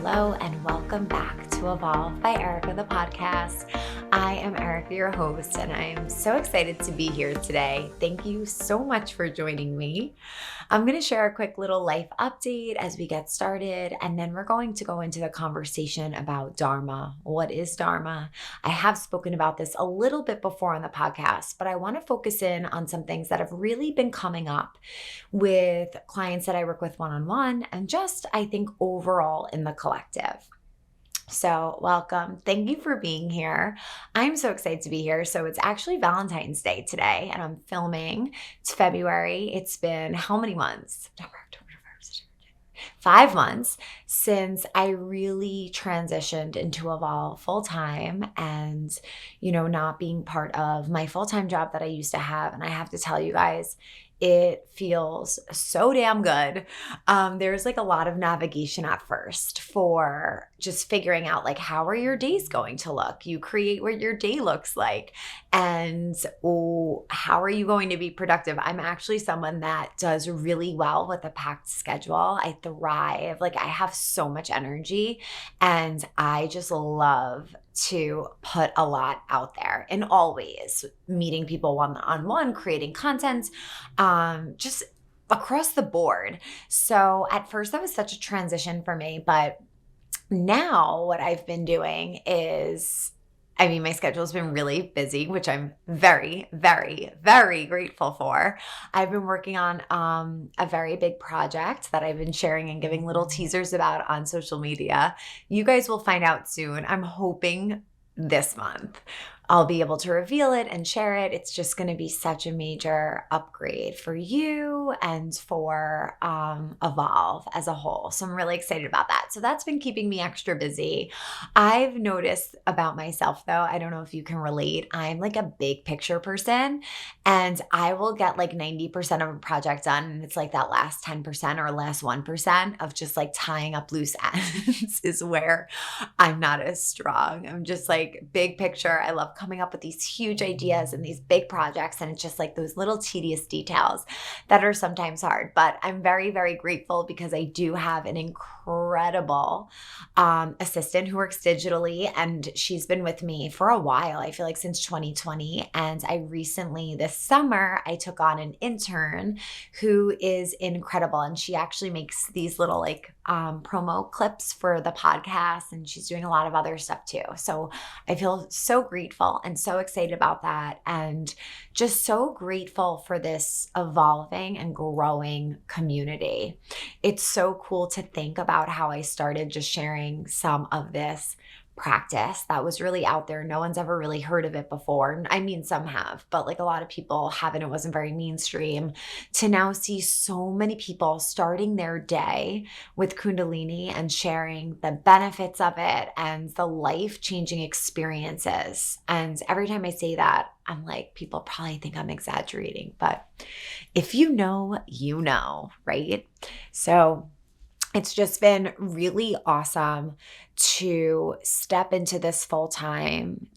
hello, and welcome back to Evolve by Erica, the podcast. I am Erica, your host, and I am so excited to be here today. Thank you so much for joining me. I'm going to share a quick little life update as we get started, and then we're going to go into the conversation about Dharma. What is Dharma? I have spoken about this a little bit before on the podcast, but I want to focus in on some things that have really been coming up with clients that I work with one-on-one and just, I think, overall in the collective. So welcome. Thank you for being here. I'm so excited to be here. So it's actually Valentine's Day today and I'm filming. It's February. It's been how many months? September, October, November, December, January. 5 months since I really transitioned into Evolve full-time and, not being part of my full-time job that I used to have. And I have to tell you guys, it feels so damn good. There's like a lot of navigation at first for just figuring out like, how are your days going to look? You create what your day looks like. And how are you going to be productive? I'm actually someone that does really well with a packed schedule. I thrive. Like I have so much energy and I just love to put a lot out there in all ways, meeting people one-on-one, creating content, just across the board. So at first that was such a transition for me, but now what I've been doing is, my schedule's been really busy, which I'm very, very, very grateful for. I've been working on a very big project that I've been sharing and giving little teasers about on social media. You guys will find out soon. I'm hoping this month I'll be able to reveal it and share it. It's just going to be such a major upgrade for you and for Evolve as a whole. So I'm really excited about that. So that's been keeping me extra busy. I've noticed about myself though, I don't know if you can relate, I'm like a big picture person and I will get like 90% of a project done and it's like that last 10% or last 1% of just like tying up loose ends is where I'm not as strong. I'm just like big picture. I love coming up with these huge ideas and these big projects. And it's just like those little tedious details that are sometimes hard. But I'm very, very grateful because I do have an incredible assistant who works digitally. And she's been with me for a while. I feel like since 2020. And I recently, this summer, I took on an intern who is incredible. And she actually makes these little like promo clips for the podcast. And she's doing a lot of other stuff too. So I feel so grateful and so excited about that and just so grateful for this evolving and growing community. It's so cool to think about how I started just sharing some of this practice that was really out there. No one's ever really heard of it before. I mean, some have, but like a lot of people haven't. It wasn't very mainstream. To now see so many people starting their day with Kundalini and sharing the benefits of it and the life-changing experiences. And every time I say that, I'm like, people probably think I'm exaggerating, but if you know, you know, right? So it's just been really awesome to step into this full time,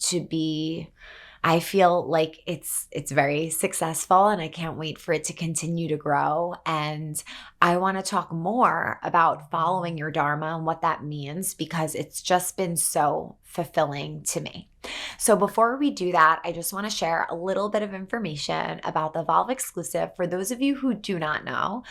I feel like it's very successful and I can't wait for it to continue to grow. And I want to talk more about following your Dharma and what that means because it's just been so fulfilling to me. So before we do that, I just want to share a little bit of information about the Evolve Exclusive for those of you who do not know.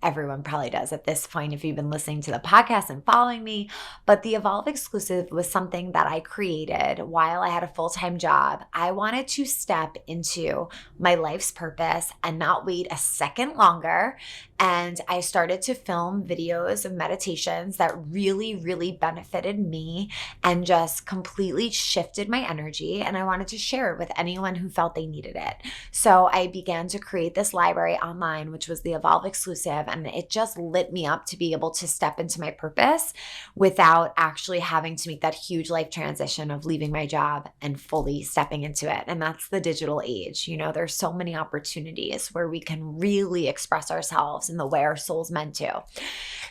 Everyone probably does at this point if you've been listening to the podcast and following me, but the Evolve Exclusive was something that I created while I had a full-time job. I wanted to step into my life's purpose and not wait a second longer. And I started to film videos of meditations that really, really benefited me and just completely shifted my energy. And I wanted to share it with anyone who felt they needed it. So I began to create this library online, which was the Evolve Exclusive. And it just lit me up to be able to step into my purpose without actually having to make that huge life transition of leaving my job and fully stepping into it. And that's the digital age. There's so many opportunities where we can really express ourselves in the way our soul's meant to.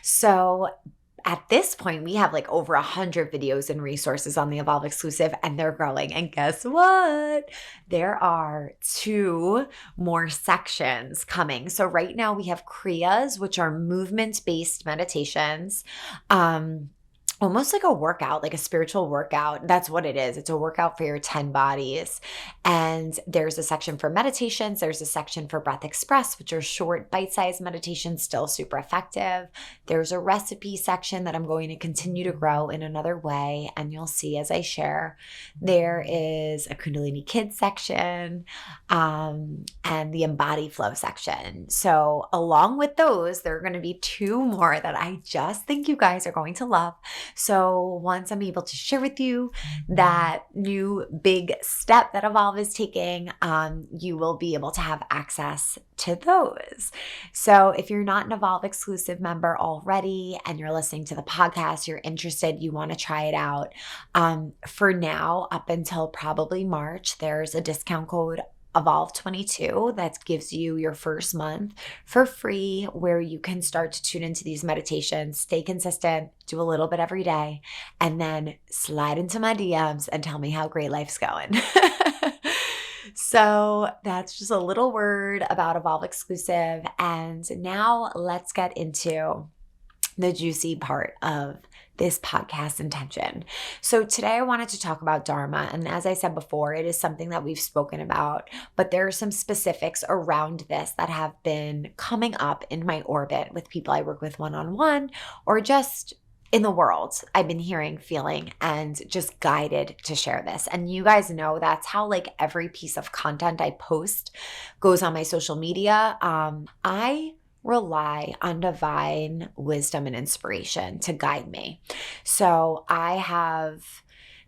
So at this point, we have like over 100 videos and resources on the Evolve Exclusive, and they're growing. And guess what? There are 2 more sections coming. So right now we have Kriyas, which are movement-based meditations. Almost like a workout, like a spiritual workout. That's what it is. It's a workout for your 10 bodies. And there's a section for meditations. There's a section for Breath Express, which are short, bite-sized meditations, still super effective. There's a recipe section that I'm going to continue to grow in another way, and you'll see as I share. There is a Kundalini Kids section, and the Embody Flow section. So along with those, there are going to be 2 more that I just think you guys are going to love. So once I'm able to share with you that new big step that Evolve is taking, you will be able to have access to those. So if you're not an Evolve Exclusive member already and you're listening to the podcast, you're interested, you want to try it out, for now, up until probably March, there's a discount code Evolve22 that gives you your first month for free, where you can start to tune into these meditations, stay consistent, do a little bit every day, and then slide into my DMs and tell me how great life's going. So that's just a little word about Evolve Exclusive. And now let's get into the juicy part of this podcast intention. So today I wanted to talk about Dharma. And as I said before, it is something that we've spoken about, but there are some specifics around this that have been coming up in my orbit with people I work with one-on-one, or just in the world. I've been hearing, feeling, and just guided to share this. And you guys know that's how like every piece of content I post goes on my social media. I rely on divine wisdom and inspiration to guide me. So I have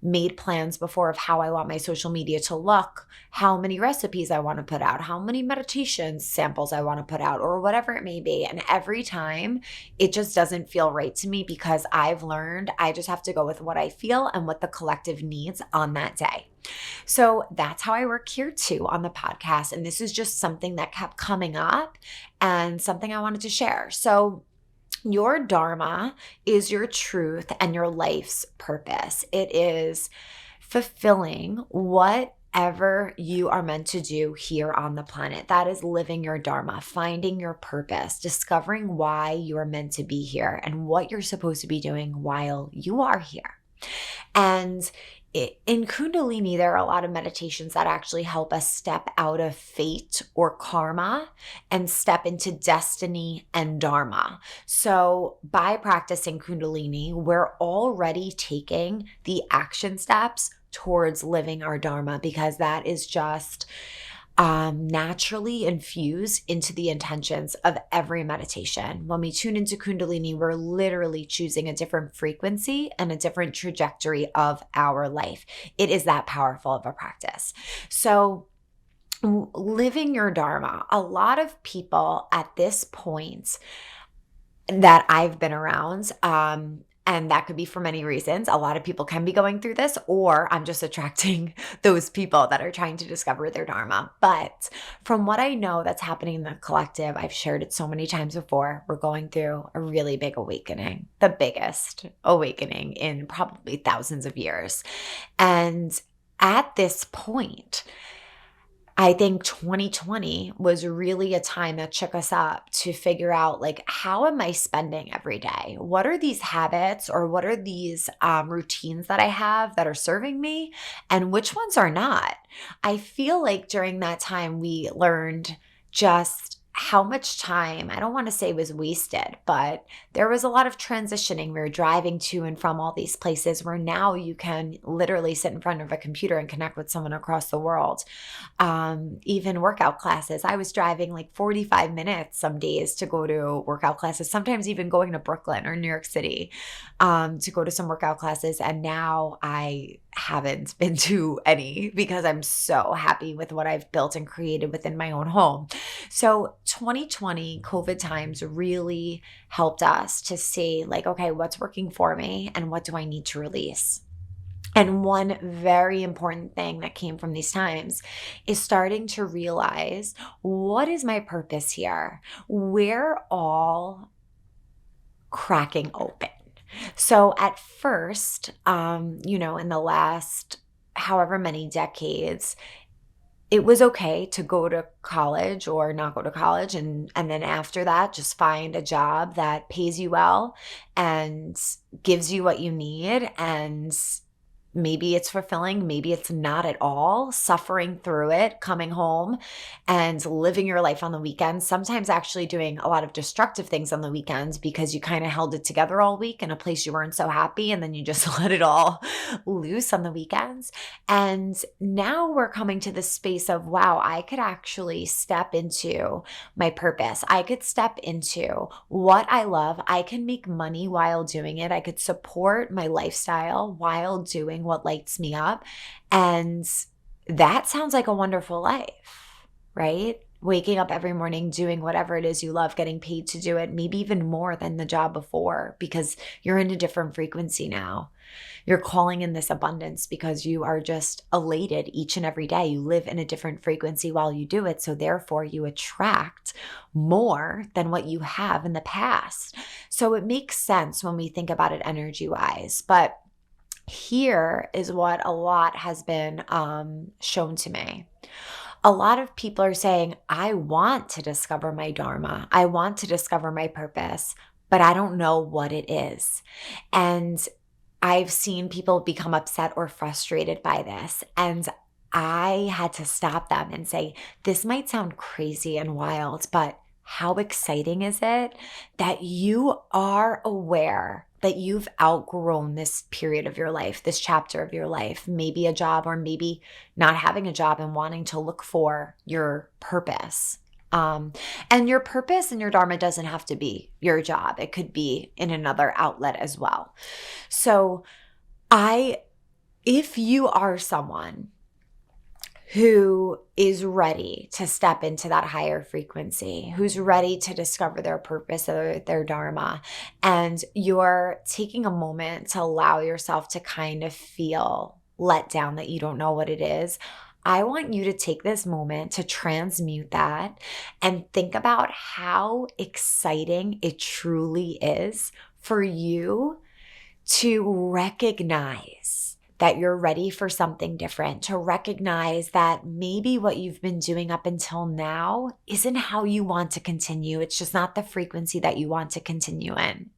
made plans before of how I want my social media to look, how many recipes I want to put out, how many meditation samples I want to put out, or whatever it may be. And every time it just doesn't feel right to me, because I've learned I just have to go with what I feel and what the collective needs on that day. So that's how I work here too on the podcast. And this is just something that kept coming up and something I wanted to share. So your Dharma is your truth and your life's purpose. It is fulfilling whatever you are meant to do here on the planet. That is living your Dharma, finding your purpose, discovering why you are meant to be here and what you're supposed to be doing while you are here. And in Kundalini, there are a lot of meditations that actually help us step out of fate or karma and step into destiny and Dharma. So by practicing Kundalini, we're already taking the action steps towards living our Dharma, because that is just naturally infused into the intentions of every meditation. When we tune into Kundalini, we're literally choosing a different frequency and a different trajectory of our life. It is that powerful of a practice. So living your Dharma, a lot of people at this point that I've been around, and that could be for many reasons. A lot of people can be going through this, or I'm just attracting those people that are trying to discover their Dharma. But from what I know that's happening in the collective, I've shared it so many times before, we're going through a really big awakening, the biggest awakening in probably thousands of years. And at this point, I think 2020 was really a time that shook us up to figure out, like, how am I spending every day? What are these habits, or what are these routines that I have that are serving me, and which ones are not? I feel like during that time we learned just how much time, I don't want to say was wasted, but there was a lot of transitioning. We were driving to and from all these places where now you can literally sit in front of a computer and connect with someone across the world. Even workout classes. I was driving like 45 minutes some days to go to workout classes, sometimes even going to Brooklyn or New York City to go to some workout classes. And now I haven't been to any, because I'm so happy with what I've built and created within my own home. So 2020 COVID times really helped us to see, like, okay, what's working for me and what do I need to release? And one very important thing that came from these times is starting to realize, what is my purpose here? We're all cracking open. So at first, in the last however many decades, it was okay to go to college or not go to college, and then after that just find a job that pays you well and gives you what you need, and maybe it's fulfilling, maybe it's not at all, suffering through it, coming home and living your life on the weekends, sometimes actually doing a lot of destructive things on the weekends because you kind of held it together all week in a place you weren't so happy, and then you just let it all loose on the weekends. And now we're coming to this space of, wow, I could actually step into my purpose. I could step into what I love. I can make money while doing it. I could support my lifestyle while doing what lights me up. And that sounds like a wonderful life, right? Waking up every morning, doing whatever it is you love, getting paid to do it, maybe even more than the job before because you're in a different frequency now. You're calling in this abundance because you are just elated each and every day. You live in a different frequency while you do it. So therefore you attract more than what you have in the past. So it makes sense when we think about it energy wise. But here is what a lot has been shown to me. A lot of people are saying, I want to discover my dharma. I want to discover my purpose, but I don't know what it is. And I've seen people become upset or frustrated by this. And I had to stop them and say, this might sound crazy and wild, but how exciting is it that you are aware that you've outgrown this period of your life, this chapter of your life, maybe a job or maybe not having a job and wanting to look for your purpose. And your purpose and your dharma doesn't have to be your job. It could be in another outlet as well. So if you are someone who is ready to step into that higher frequency, who's ready to discover their purpose or their dharma, and you're taking a moment to allow yourself to kind of feel let down that you don't know what it is, I want you to take this moment to transmute that and think about how exciting it truly is for you to recognize that you're ready for something different, to recognize that maybe what you've been doing up until now isn't how you want to continue. It's just not the frequency that you want to continue in.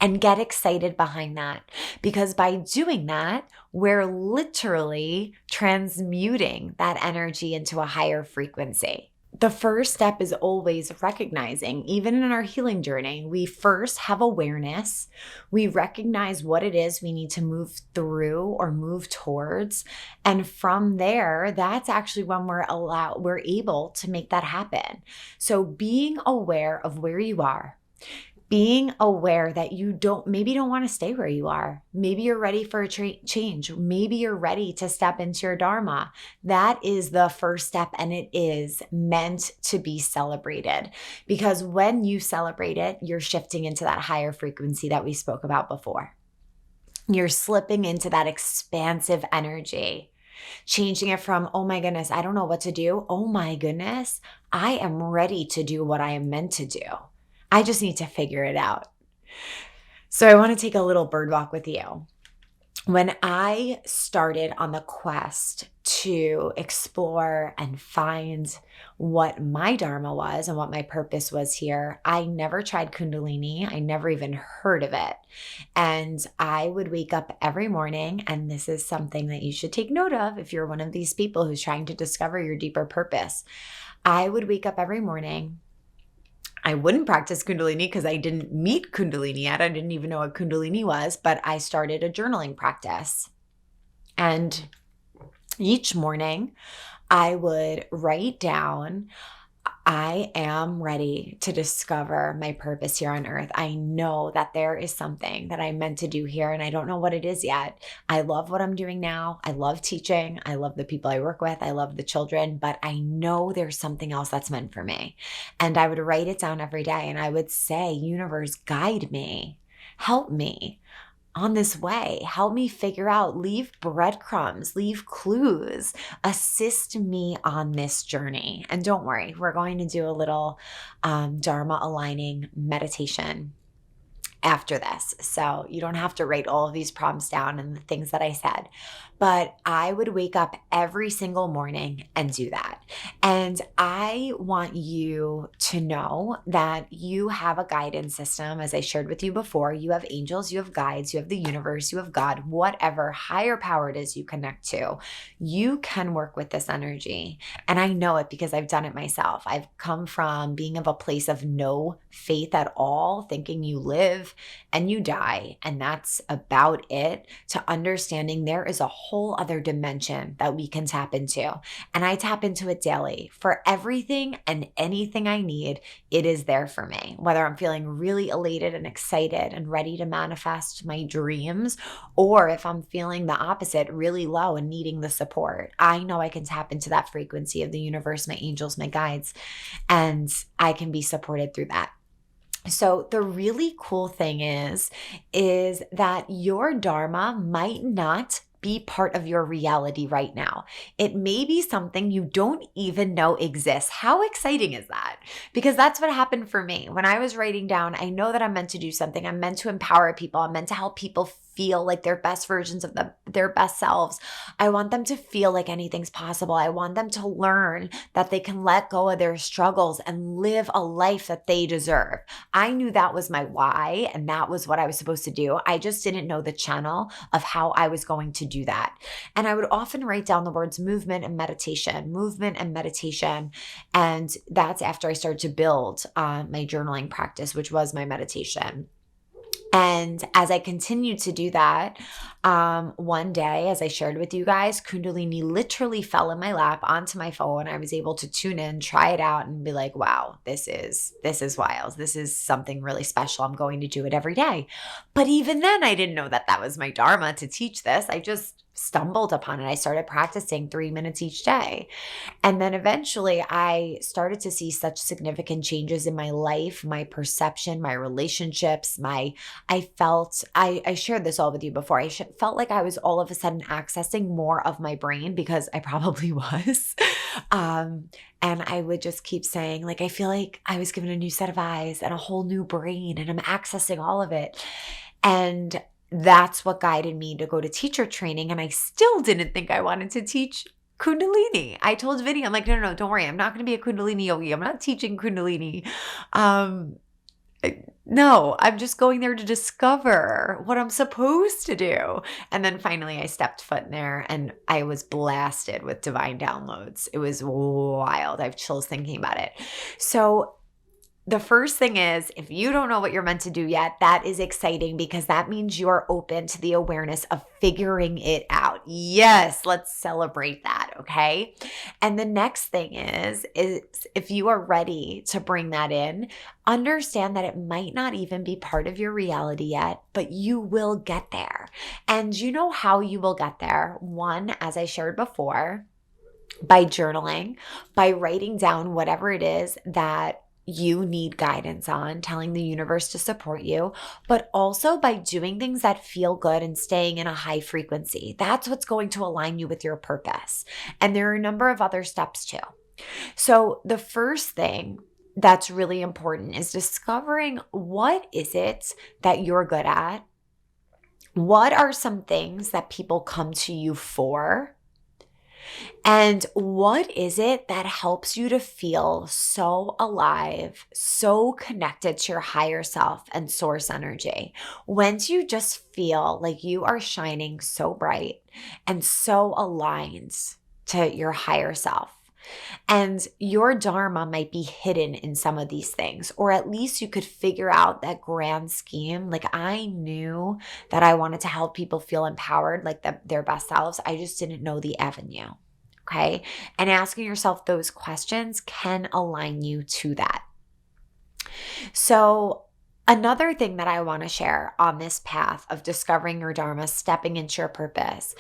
And get excited behind that, because by doing that, we're literally transmuting that energy into a higher frequency. The first step is always recognizing, even in our healing journey, we first have awareness. We recognize what it is we need to move through or move towards. And from there, that's actually when we're able to make that happen. So being aware of where you are, being aware that you maybe don't want to stay where you are. Maybe you're ready for a change. Maybe you're ready to step into your dharma. That is the first step, and it is meant to be celebrated, because when you celebrate it, you're shifting into that higher frequency that we spoke about before. You're slipping into that expansive energy, changing it from, oh my goodness, I don't know what to do. Oh my goodness, I am ready to do what I am meant to do. I just need to figure it out. So I want to take a little bird walk with you. When I started on the quest to explore and find what my dharma was and what my purpose was here, I never tried Kundalini. I never even heard of it. And I would wake up every morning, and this is something that you should take note of if you're one of these people who's trying to discover your deeper purpose. I would wake up every morning. I wouldn't practice Kundalini because I didn't meet Kundalini yet. I didn't even know what Kundalini was, but I started a journaling practice. And each morning I would write down, I am ready to discover my purpose here on earth. I know that there is something that I'm meant to do here, and I don't know what it is yet. I love what I'm doing now. I love teaching. I love the people I work with. I love the children, but I know there's something else that's meant for me. And I would write it down every day, and I would say, universe, guide me, help me on this way, help me figure out, leave breadcrumbs, leave clues, assist me on this journey. And don't worry, we're going to do a little Dharma aligning meditation after this. So you don't have to write all of these prompts down and the things that I said. But I would wake up every single morning and do that. And I want you to know that you have a guidance system. As I shared with you before, you have angels, you have guides, you have the universe, you have God, whatever higher power it is you connect to. You can work with this energy. And I know it because I've done it myself. I've come from being of a place of no faith at all, thinking you live and you die, and that's about it, to understanding there is a whole other dimension that we can tap into. And I tap into it daily. For everything and anything I need, it is there for me. Whether I'm feeling really elated and excited and ready to manifest my dreams, or if I'm feeling the opposite, really low and needing the support, I know I can tap into that frequency of the universe, my angels, my guides, and I can be supported through that. So the really cool thing is that your dharma might not be part of your reality right now. It may be something you don't even know exists. How exciting is that? Because that's what happened for me. When I was writing down, I know that I'm meant to do something. I'm meant to empower people. I'm meant to help people feel like their best versions of their best selves. I want them to feel like anything's possible. I want them to learn that they can let go of their struggles and live a life that they deserve. I knew that was my why, and that was what I was supposed to do. I just didn't know the channel of how I was going to do that. And I would often write down the words movement and meditation. And that's after I started to build my journaling practice, which was my meditation. And as I continued to do that, one day, as I shared with you guys, Kundalini literally fell in my lap onto my phone. I was able to tune in, try it out, and be like, wow, this is wild. This is something really special. I'm going to do it every day. But even then, I didn't know that was my dharma to teach this. I just stumbled upon it. I started practicing 3 minutes each day. And then eventually I started to see such significant changes in my life, my perception, my relationships, I shared this all with you before. I felt like I was all of a sudden accessing more of my brain, because I probably was. And I would just keep saying, like, I feel like I was given a new set of eyes and a whole new brain, and I'm accessing all of it. And that's what guided me to go to teacher training. And I still didn't think I wanted to teach Kundalini. I told Vinny, I'm like, no, don't worry. I'm not going to be a Kundalini yogi. I'm not teaching Kundalini. No, I'm just going there to discover what I'm supposed to do. And then finally I stepped foot in there and I was blasted with divine downloads. It was wild. I have chills thinking about it. So the first thing is, if you don't know what you're meant to do yet, that is exciting, because that means you're open to the awareness of figuring it out. Yes, let's celebrate that, okay? And the next thing is if you are ready to bring that in, understand that it might not even be part of your reality yet, but you will get there. And you know how you will get there? One, as I shared before, by journaling, by writing down whatever it is that you need guidance on, telling the universe to support you, but also by doing things that feel good and staying in a high frequency. That's what's going to align you with your purpose. And there are a number of other steps too. So the first thing that's really important is discovering, what is it that you're good at? What are some things that people come to you for? And what is it that helps you to feel so alive, so connected to your higher self and source energy? When do you just feel like you are shining so bright and so aligned to your higher self? And your dharma might be hidden in some of these things, or at least you could figure out that grand scheme. Like, I knew that I wanted to help people feel empowered, like their best selves. I just didn't know the avenue. Okay. And asking yourself those questions can align you to that. So another thing that I want to share on this path of discovering your dharma, stepping into your purpose,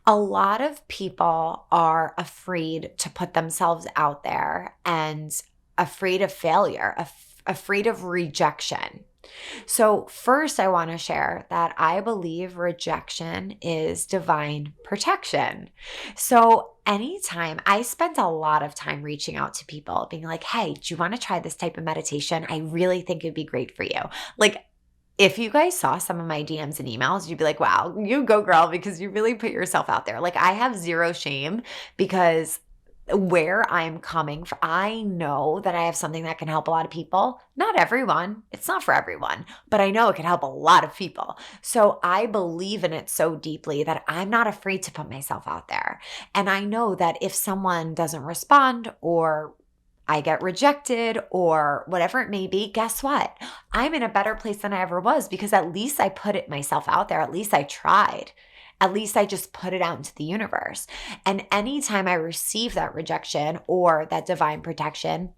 a lot of people are afraid to put themselves out there and afraid of failure, afraid of rejection. So first, I want to share that I believe rejection is divine protection. So anytime, I spent a lot of time reaching out to people, being like, hey, do you want to try this type of meditation? I really think it'd be great for you. Like, if you guys saw some of my DMs and emails, you'd be like, wow, you go girl, because you really put yourself out there. Like I have zero shame because where I'm coming from, I know that I have something that can help a lot of people. Not everyone. It's not for everyone, but I know it can help a lot of people. So I believe in it so deeply that I'm not afraid to put myself out there. And I know that if someone doesn't respond or I get rejected or whatever it may be, guess what? I'm in a better place than I ever was because at least I put it myself out there. At least I tried. At least I just put it out into the universe. And anytime I receive that rejection or that divine protection,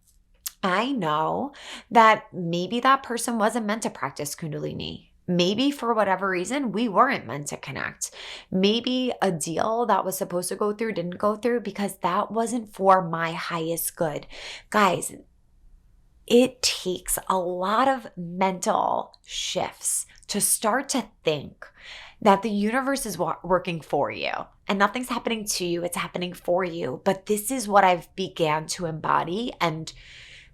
I know that maybe that person wasn't meant to practice Kundalini. Maybe for whatever reason, we weren't meant to connect. Maybe a deal that was supposed to go through didn't go through because that wasn't for my highest good. Guys, it takes a lot of mental shifts to start to think that the universe is working for you and nothing's happening to you, it's happening for you. But this is what I've began to embody, and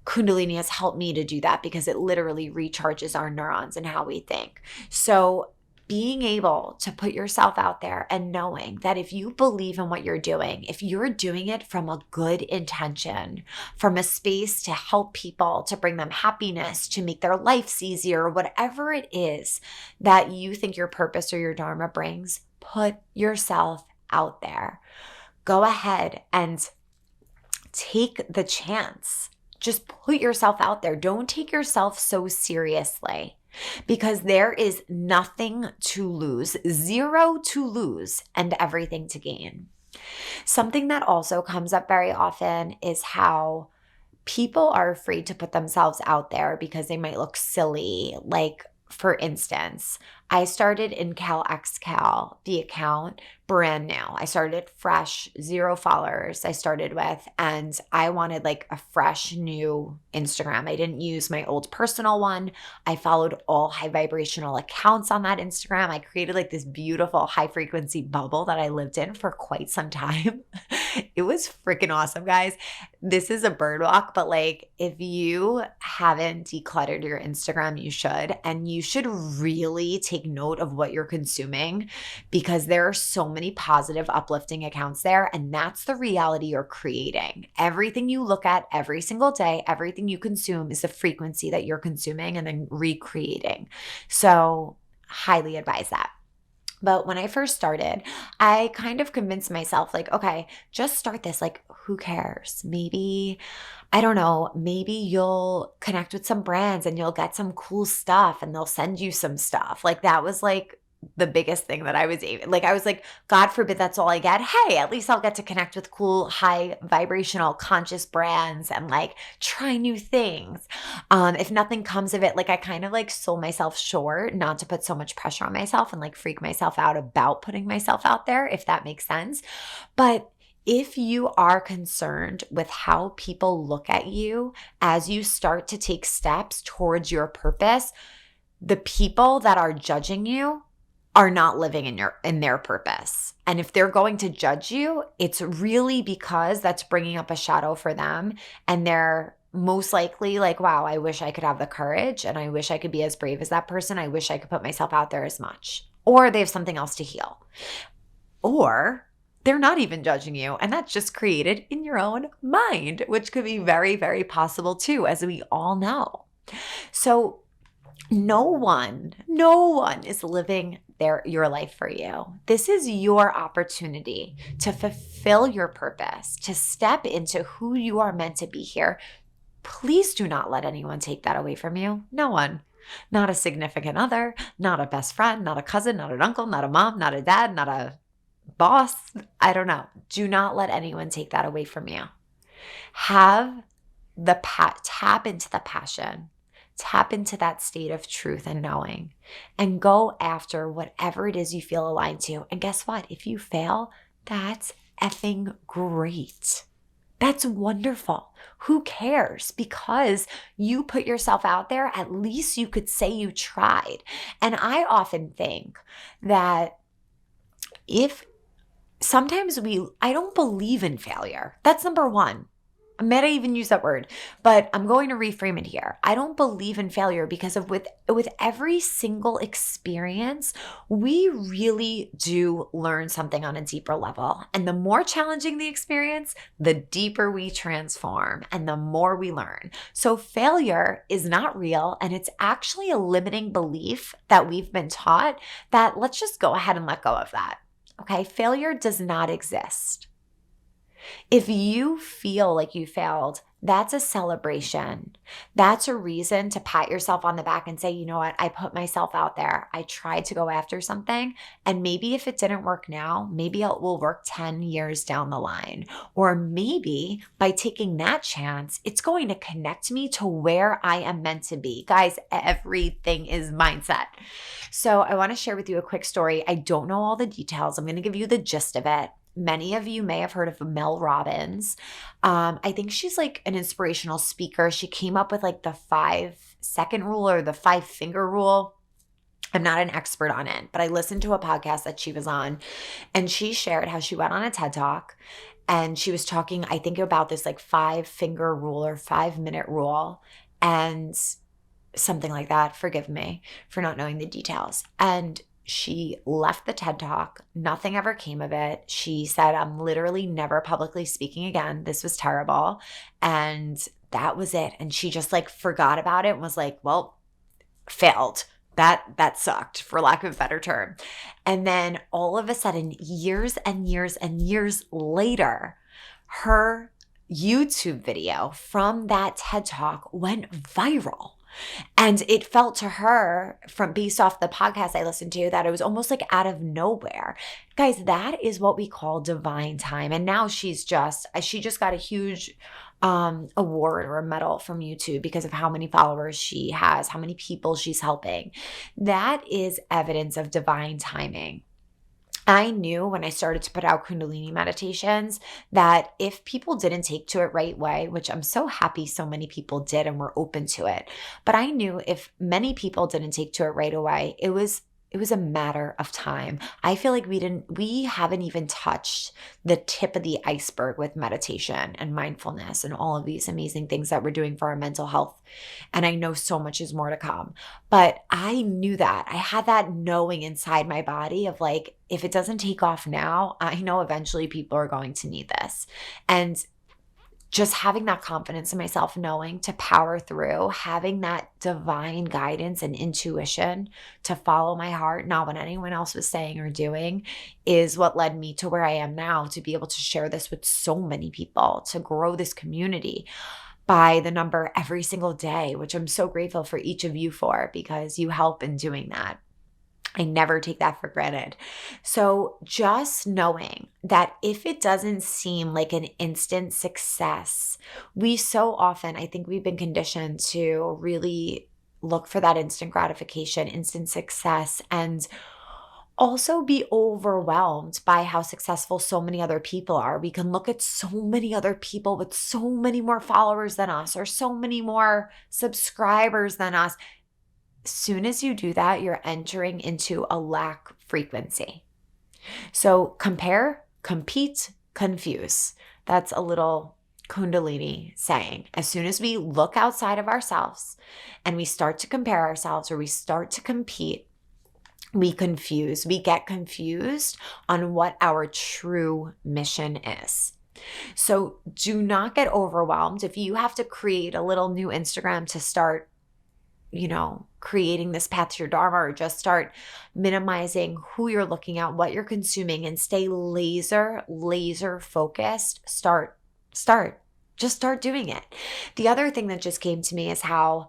Kundalini has helped me to do that because it literally recharges our neurons and how we think. So being able to put yourself out there and knowing that if you believe in what you're doing, if you're doing it from a good intention, from a space to help people, to bring them happiness, to make their lives easier, whatever it is that you think your purpose or your dharma brings, put yourself out there. Go ahead and take the chance. Just put yourself out there. Don't take yourself so seriously because there is nothing to lose, zero to lose, and everything to gain. Something that also comes up very often is how people are afraid to put themselves out there because they might look silly. Like, for instance, I started in CalXCal, the account, brand new. I started fresh, 0 followers I started with, and I wanted like a fresh new Instagram. I didn't use my old personal one. I followed all high vibrational accounts on that Instagram. I created like this beautiful high frequency bubble that I lived in for quite some time. It was freaking awesome, guys. This is a bird walk, but like if you haven't decluttered your Instagram, you should. And you should really take note of what you're consuming because there are so many positive, uplifting accounts there. And that's the reality you're creating. Everything you look at every single day, everything you consume is the frequency that you're consuming and then recreating. So highly advise that. But when I first started, I kind of convinced myself like, okay, just start this. Like, who cares? Maybe, I don't know, maybe you'll connect with some brands and you'll get some cool stuff and they'll send you some stuff. Like that was like the biggest thing that I was like, God forbid that's all I get. Hey, at least I'll get to connect with cool, high vibrational, conscious brands and like try new things. If nothing comes of it, like I kind of like sold myself short not to put so much pressure on myself and like freak myself out about putting myself out there, if that makes sense. But if you are concerned with how people look at you as you start to take steps towards your purpose, the people that are judging you are not living in their purpose. And if they're going to judge you, it's really because that's bringing up a shadow for them. And they're most likely like, wow, I wish I could have the courage and I wish I could be as brave as that person. I wish I could put myself out there as much. Or they have something else to heal. Or they're not even judging you. And that's just created in your own mind, which could be very, very possible too, as we all know. So no one is living your life for you. This is your opportunity to fulfill your purpose, to step into who you are meant to be here. Please do not let anyone take that away from you. No one. Not a significant other, not a best friend, not a cousin, not an uncle, not a mom, not a dad, not a boss. I don't know. Do not let anyone take that away from you. Have the tap into the passion. Tap into that state of truth and knowing and go after whatever it is you feel aligned to. And guess what? If you fail, that's effing great. That's wonderful. Who cares? Because you put yourself out there, at least you could say you tried. And I often think that I don't believe in failure. That's number one. May I even use that word, but I'm going to reframe it here. I don't believe in failure because of with every single experience, we really do learn something on a deeper level. And the more challenging the experience, the deeper we transform and the more we learn. So failure is not real, and it's actually a limiting belief that we've been taught that let's just go ahead and let go of that. Okay, failure does not exist. If you feel like you failed, that's a celebration. That's a reason to pat yourself on the back and say, you know what? I put myself out there. I tried to go after something. And maybe if it didn't work now, maybe it will work 10 years down the line. Or maybe by taking that chance, it's going to connect me to where I am meant to be. Guys, everything is mindset. So I want to share with you a quick story. I don't know all the details. I'm going to give you the gist of it. Many of you may have heard of Mel Robbins. I think she's like an inspirational speaker. She came up with like the 5-second rule or the 5-finger rule. I'm not an expert on it, but I listened to a podcast that she was on, and she shared how she went on a TED Talk and she was talking, I think, about this like 5-finger rule or 5-minute rule and something like that. Forgive me for not knowing the details. And she left the TED Talk. Nothing ever came of it. She said, I'm literally never publicly speaking again. This was terrible. And that was it. And she just like forgot about it and was like, well, failed. That sucked, for lack of a better term. And then all of a sudden, years and years and years later, her YouTube video from that TED Talk went viral. And it felt to her, from based off the podcast I listened to, that it was almost like out of nowhere. Guys, that is what we call divine time. And now she just got a huge award or a medal from YouTube because of how many followers she has, how many people she's helping. That is evidence of divine timing. I knew when I started to put out Kundalini meditations that if people didn't take to it right way, which I'm so happy so many people did and were open to it, but I knew if many people didn't take to it right away, it was a matter of time. I feel like we haven't even touched the tip of the iceberg with meditation and mindfulness and all of these amazing things that we're doing for our mental health. And I know so much is more to come. But I knew that. I had that knowing inside my body of like, if it doesn't take off now, I know eventually people are going to need this. And just having that confidence in myself, knowing to power through, having that divine guidance and intuition to follow my heart, not what anyone else was saying or doing, is what led me to where I am now, to be able to share this with so many people, to grow this community by the number every single day, which I'm so grateful for each of you for, because you help in doing that. I never take that for granted. So just knowing that if it doesn't seem like an instant success, we so often, I think we've been conditioned to really look for that instant gratification, instant success, and also be overwhelmed by how successful so many other people are. We can look at so many other people with so many more followers than us or so many more subscribers than us. Soon as you do that, you're entering into a lack frequency. So compare, compete, confuse. That's a little Kundalini saying. As soon as we look outside of ourselves and we start to compare ourselves or we start to compete, we get confused on what our true mission is. So do not get overwhelmed. If you have to create a little new Instagram to start creating this path to your Dharma, or just start minimizing who you're looking at, what you're consuming, and stay laser focused, just start doing it. The other thing that just came to me is how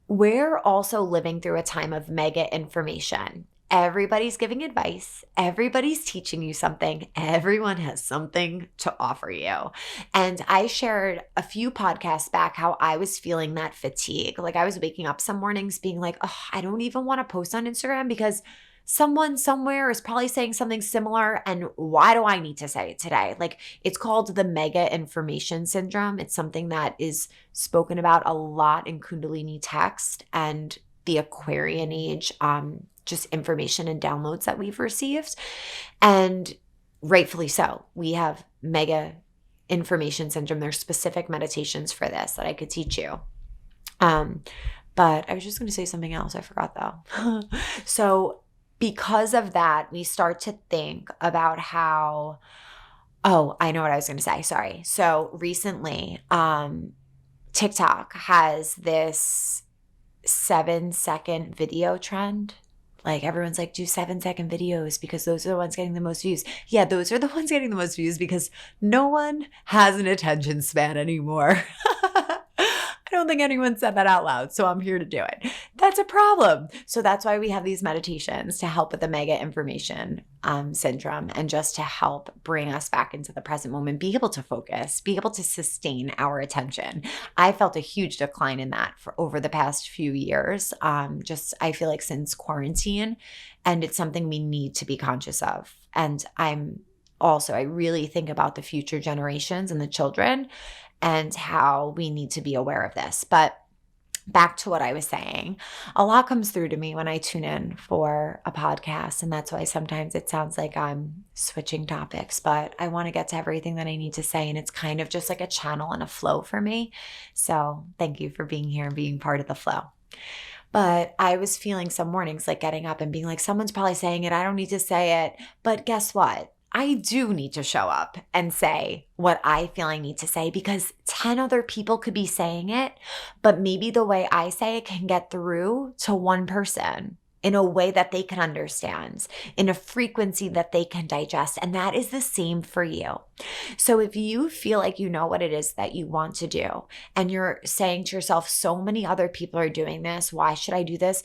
we're also living through a time of mega information. Everybody's giving advice. Everybody's teaching you something. Everyone has something to offer you. And I shared a few podcasts back how I was feeling that fatigue. Like I was waking up some mornings being like, oh, I don't even want to post on Instagram because someone somewhere is probably saying something similar. And why do I need to say it today? Like it's called the mega information syndrome. It's something that is spoken about a lot in Kundalini text and the Aquarian age, just information and downloads that we've received. And rightfully so. We have mega information syndrome. There's specific meditations for this that I could teach you. But I was just going to say something else. I forgot though. So because of that, we start to think about how, oh, I know what I was going to say. Sorry. So recently, TikTok has this 7-second video trend. Like everyone's like, do 7-second videos because those are the ones getting the most views. Yeah, those are the ones getting the most views because no one has an attention span anymore. I don't think anyone said that out loud, so I'm here to do it. That's a problem. So that's why we have these meditations to help with the mega information syndrome and just to help bring us back into the present moment, be able to focus, be able to sustain our attention. I felt a huge decline in that for over the past few years. I feel like since quarantine, and it's something we need to be conscious of. And I really think about the future generations and the children and how we need to be aware of this. But back to what I was saying, a lot comes through to me when I tune in for a podcast. And that's why sometimes it sounds like I'm switching topics, but I want to get to everything that I need to say. And it's kind of just like a channel and a flow for me. So thank you for being here and being part of the flow. But I was feeling some mornings like getting up and being like, someone's probably saying it. I don't need to say it. But guess what? I do need to show up and say what I feel I need to say because 10 other people could be saying it, but maybe the way I say it can get through to one person in a way that they can understand, in a frequency that they can digest. And that is the same for you. So if you feel like you know what it is that you want to do and you're saying to yourself, so many other people are doing this, why should I do this?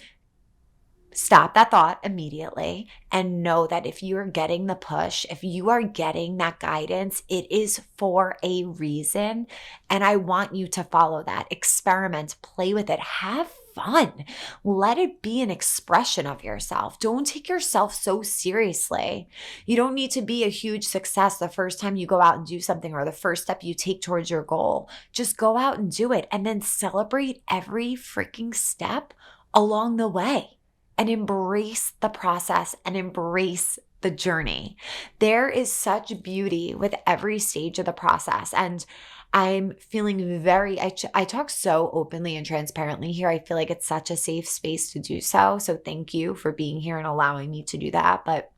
Stop that thought immediately and know that if you're getting the push, if you are getting that guidance, it is for a reason. And I want you to follow that. Experiment, play with it, have fun. Let it be an expression of yourself. Don't take yourself so seriously. You don't need to be a huge success the first time you go out and do something or the first step you take towards your goal. Just go out and do it and then celebrate every freaking step along the way. And embrace the process and embrace the journey. There is such beauty with every stage of the process. And I'm feeling I talk so openly and transparently here. I feel like it's such a safe space to do so. So thank you for being here and allowing me to do that. But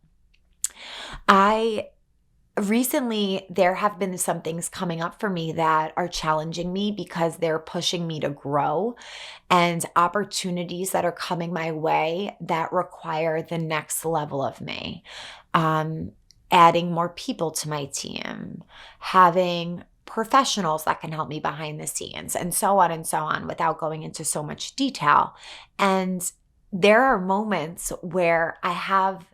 recently, there have been some things coming up for me that are challenging me because they're pushing me to grow and opportunities that are coming my way that require the next level of me. Adding more people to my team, having professionals that can help me behind the scenes, and so on without going into so much detail. And there are moments where I have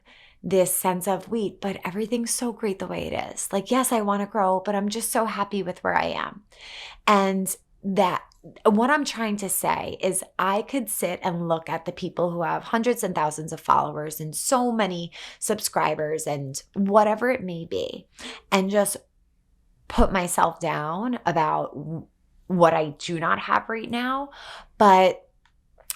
this sense of, wait, but everything's so great the way it is. Like, yes, I want to grow, but I'm just so happy with where I am. And that what I'm trying to say is I could sit and look at the people who have hundreds and thousands of followers and so many subscribers and whatever it may be, and just put myself down about what I do not have right now. But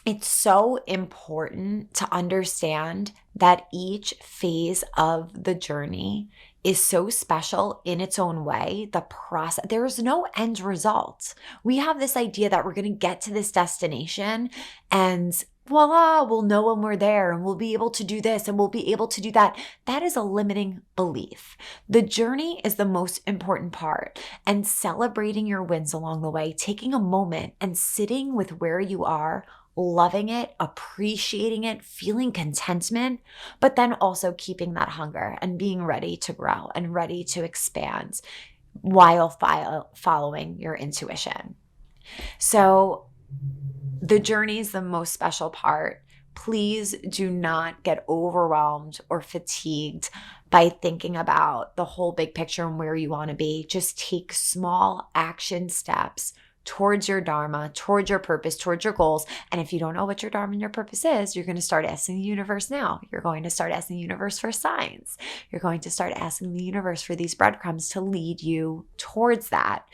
it's so important to understand that each phase of the journey is so special in its own way. The process, there is no end result. We have this idea that we're going to get to this destination and voila, we'll know when we're there and we'll be able to do this and we'll be able to do that. That is a limiting belief. The journey is the most important part, and celebrating your wins along the way, taking a moment and sitting with where you are, loving it, appreciating it, feeling contentment, but then also keeping that hunger and being ready to grow and ready to expand while following your intuition. So the journey is the most special part. Please do not get overwhelmed or fatigued by thinking about the whole big picture and where you want to be. Just take small action steps towards your dharma, towards your purpose, towards your goals. And if you don't know what your dharma and your purpose is, you're going to start asking the universe now. You're going to start asking the universe for signs. You're going to start asking the universe for these breadcrumbs to lead you towards that.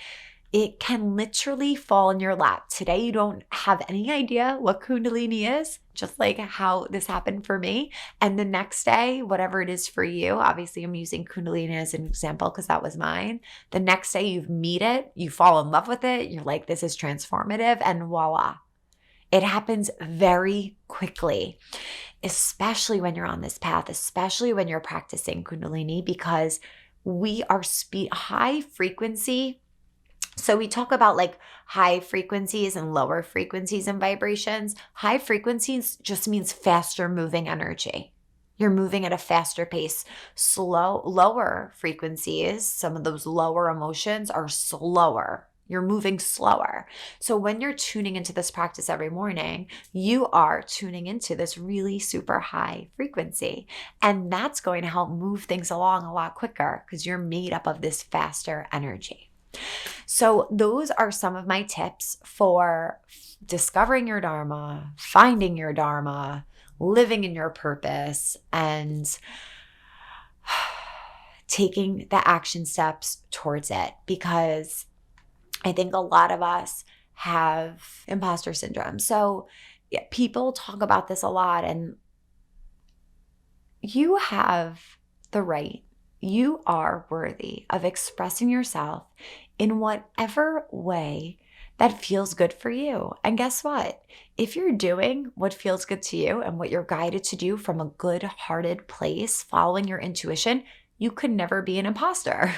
it can literally fall in your lap. Today, you don't have any idea what Kundalini is, just like how this happened for me. And the next day, whatever it is for you, obviously I'm using Kundalini as an example because that was mine. The next day you meet it, you fall in love with it, you're like, this is transformative, and voila. It happens very quickly, especially when you're on this path, especially when you're practicing Kundalini, because we are high frequency. So we talk about like high frequencies and lower frequencies and vibrations. High frequencies just means faster moving energy. You're moving at a faster pace. Lower frequencies, some of those lower emotions are slower. You're moving slower. So when you're tuning into this practice every morning, you are tuning into this really super high frequency. And that's going to help move things along a lot quicker because you're made up of this faster energy. So those are some of my tips for discovering your Dharma, finding your Dharma, living in your purpose, and taking the action steps towards it. Because I think a lot of us have imposter syndrome. So yeah, people talk about this a lot, and you have the right. You are worthy of expressing yourself in whatever way that feels good for you. And guess what? If you're doing what feels good to you and what you're guided to do from a good-hearted place, following your intuition, you could never be an imposter.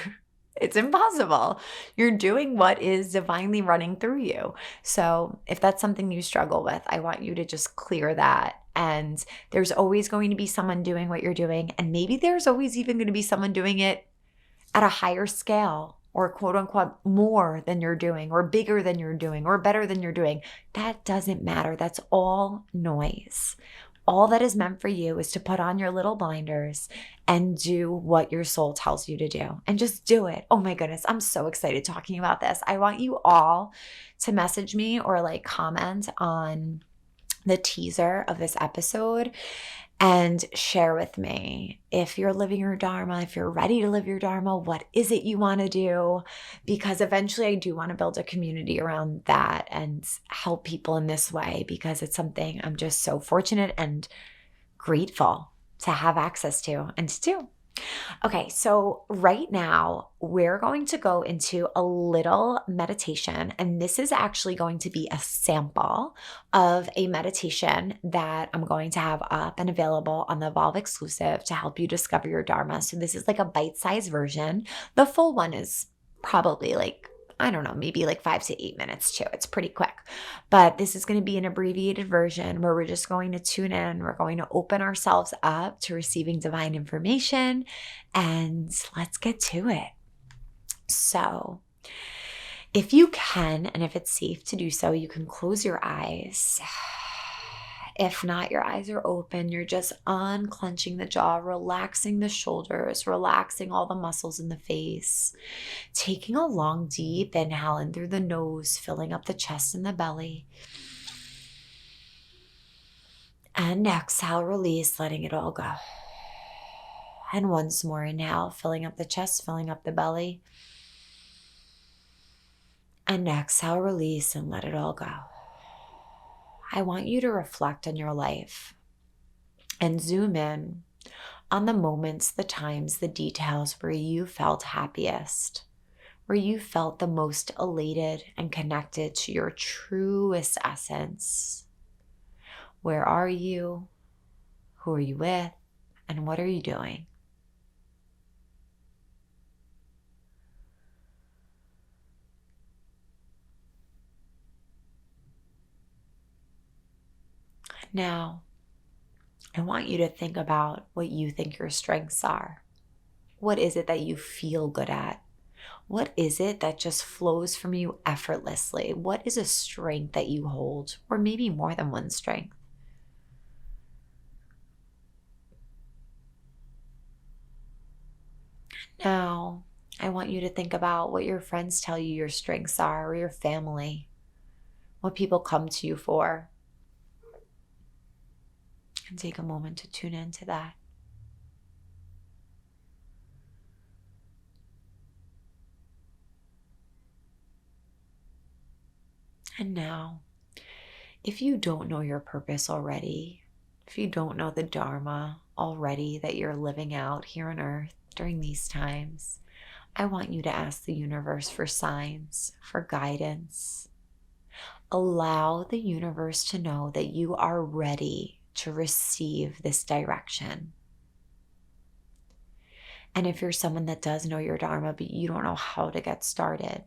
It's impossible. You're doing what is divinely running through you. So if that's something you struggle with, I want you to just clear that. And there's always going to be someone doing what you're doing. And maybe there's always even going to be someone doing it at a higher scale, or quote unquote more than you're doing, or bigger than you're doing, or better than you're doing. That doesn't matter. That's all noise. All that is meant for you is to put on your little blinders and do what your soul tells you to do, and just do it. Oh my goodness, I'm so excited talking about this. I want you all to message me or like comment on the teaser of this episode and share with me if you're living your Dharma, if you're ready to live your Dharma, what is it you want to do? Because eventually I do want to build a community around that and help people in this way, because it's something I'm just so fortunate and grateful to have access to and to do. Okay, so right now we're going to go into a little meditation, and this is actually going to be a sample of a meditation that I'm going to have up and available on the Evolve exclusive to help you discover your Dharma. So this is like a bite-sized version. The full one is probably like, I don't know, maybe like 5 to 8 minutes too. It's pretty quick. But this is going to be an abbreviated version where we're just going to tune in. We're going to open ourselves up to receiving divine information, and let's get to it. So if you can, and if it's safe to do so, you can close your eyes. If not, your eyes are open. You're just unclenching the jaw, relaxing the shoulders, relaxing all the muscles in the face. Taking a long, deep inhale in through the nose, filling up the chest and the belly. And exhale, release, letting it all go. And once more, inhale, filling up the chest, filling up the belly. And exhale, release, and let it all go. I want you to reflect on your life and zoom in on the moments, the times, the details where you felt happiest, where you felt the most elated and connected to your truest essence. Where are you? Who are you with? And what are you doing? Now, I want you to think about what you think your strengths are. What is it that you feel good at? What is it that just flows from you effortlessly? What is a strength that you hold, or maybe more than one strength? Now, I want you to think about what your friends tell you your strengths are, or your family, what people come to you for. And take a moment to tune into that. And now, if you don't know your purpose already, if you don't know the Dharma already that you're living out here on earth during these times, I want you to ask the universe for signs, for guidance. Allow the universe to know that you are ready to receive this direction. And if you're someone that does know your Dharma, but you don't know how to get started,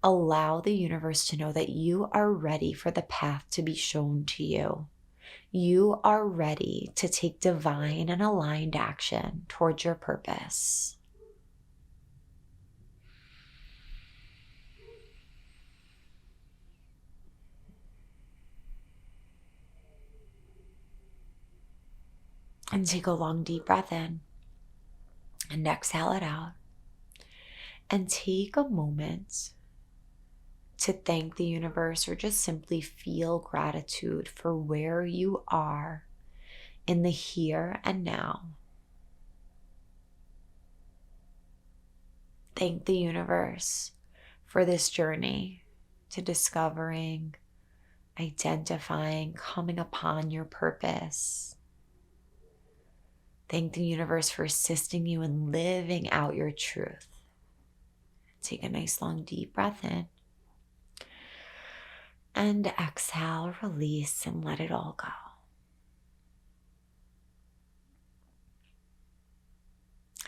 allow the universe to know that you are ready for the path to be shown to you. You are ready to take divine and aligned action towards your purpose. And take a long, deep breath in and exhale it out. And take a moment to thank the universe or just simply feel gratitude for where you are in the here and now. Thank the universe for this journey to discovering, identifying, coming upon your purpose. Thank the universe for assisting you in living out your truth. Take a nice long deep breath in. And exhale, release, and let it all go.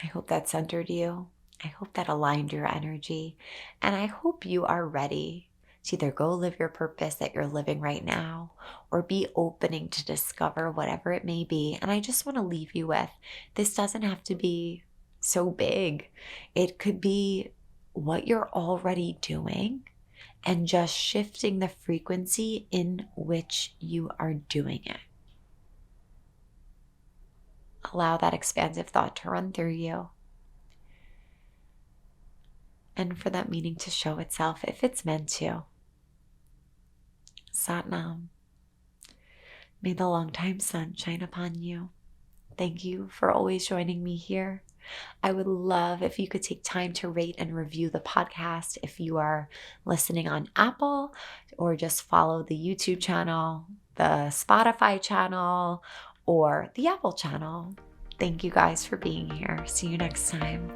I hope that centered you. I hope that aligned your energy. And I hope you are ready to either go live your purpose that you're living right now or be opening to discover whatever it may be. And I just want to leave you with, this doesn't have to be so big. It could be what you're already doing and just shifting the frequency in which you are doing it. Allow that expansive thought to run through you. And for that meaning to show itself if it's meant to. Satnam. May the longtime sun shine upon you. Thank you for always joining me here. I would love if you could take time to rate and review the podcast if you are listening on Apple, or just follow the YouTube channel, the Spotify channel, or the Apple channel. Thank you guys for being here. See you next time.